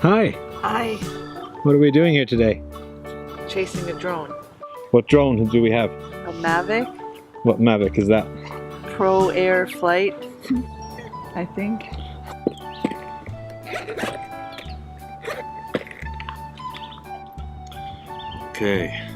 Hi. Hi. What are we doing here today? Chasing a drone. What drone do we have? A Mavic What Mavic is that? Pro Air Flight, I think. Okay.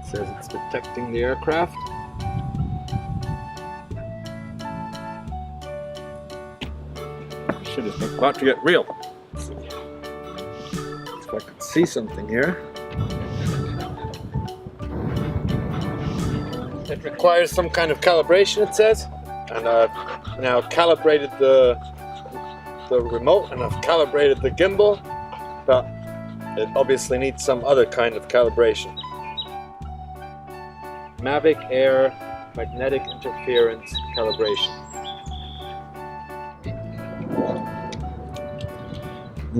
Says it's detecting the aircraft. Shit is about to get real. Let's see if I can see something here. It requires some kind of calibration, it says, and I've now calibrated the remote and I've calibrated the gimbal, but it obviously needs some other kind of calibration. Mavic Air magnetic interference calibration.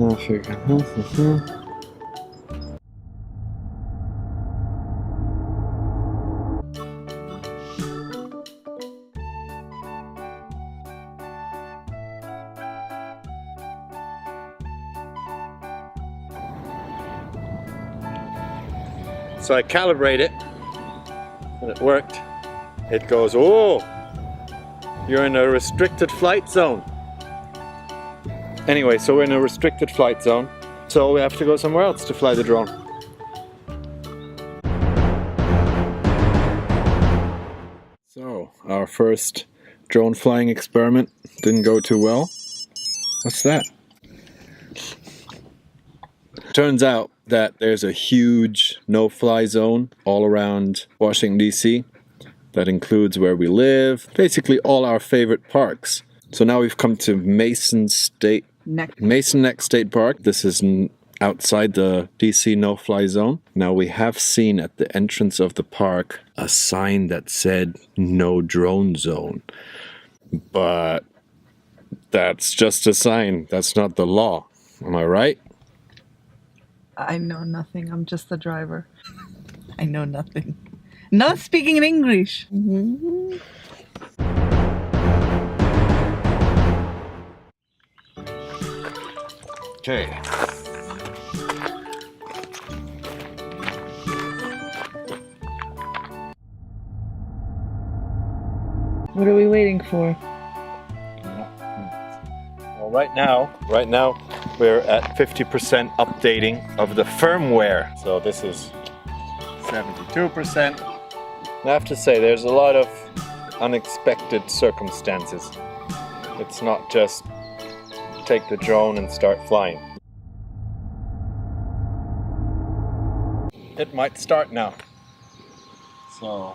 I figure. So I calibrate it, and it worked. It goes, oh, you're in a restricted flight zone. Anyway, so we're in a restricted flight zone, so we have to go somewhere else to fly the drone. So, our first drone flying experiment didn't go too well. What's that? Turns out that there's a huge no-fly zone all around Washington, D.C. that includes where we live, basically all our favorite parks. So now we've come to Mason Neck State Park. This is outside the DC no-fly zone. Now we have seen at the entrance of the park a sign that said no drone zone. But that's just a sign. That's not the law. Am I right? I know nothing. I'm just the driver. I know nothing. Not speaking in English. Okay. What are we waiting for? Well, right now we're at 50% updating of the firmware. So this is 72%. I have to say there's a lot of unexpected circumstances. It's not just take the drone and start flying. It might start now. So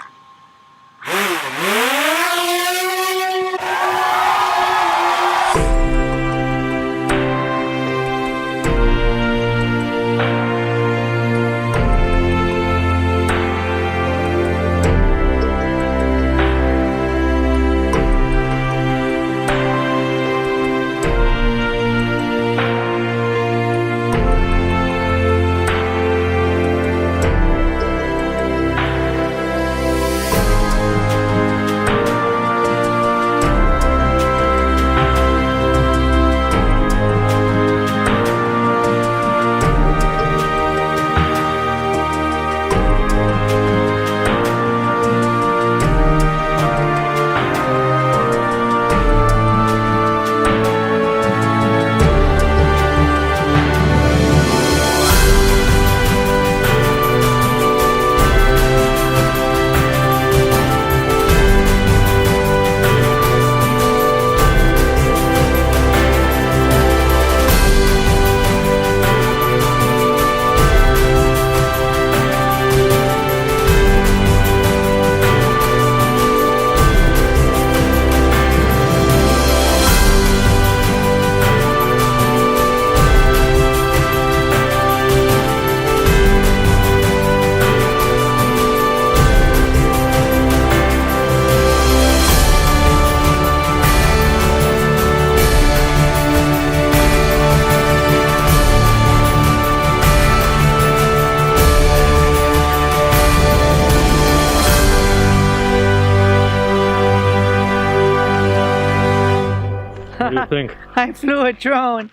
you think? I flew a drone.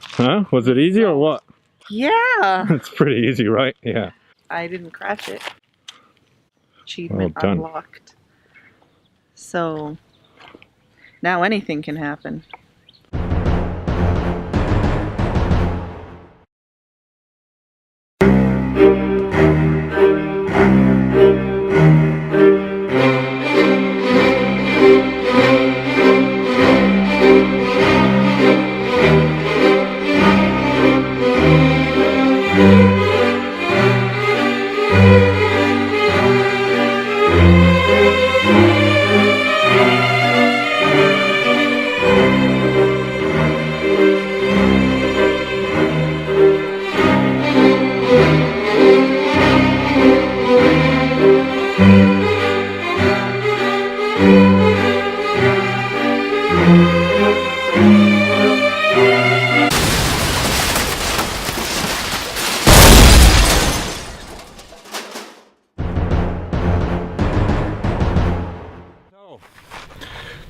Huh? Was it easy or what? Yeah. It's pretty easy, right? Yeah. I didn't crash it. Achievement Well done. unlocked. So now anything can happen.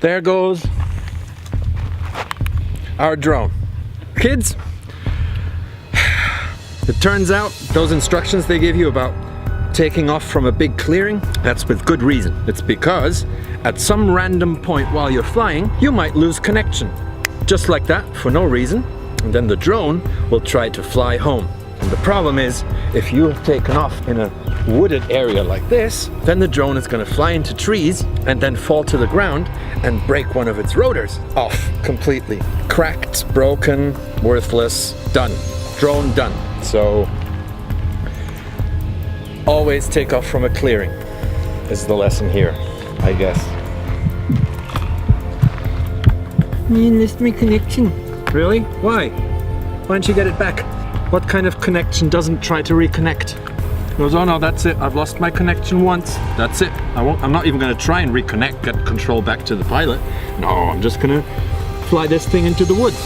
There goes our drone. Kids, it turns out those instructions they give you about taking off from a big clearing, that's with good reason. It's because at some random point while you're flying, you might lose connection. Just like that, for no reason, and then the drone will try to fly home. And the problem is, if you have taken off in a wooded area like this, then the drone is going to fly into trees and then fall to the ground and break one of its rotors off completely. Cracked, broken, worthless, done. Drone done. So always take off from a clearing is the lesson here, I guess. You lost my connection. Really? Why? Why don't you get it back? What kind of connection doesn't try to reconnect? Goes, oh no, that's it. I've lost my connection once. That's it. I'm not even going to try and reconnect, get control back to the pilot. No, I'm just going to fly this thing into the woods.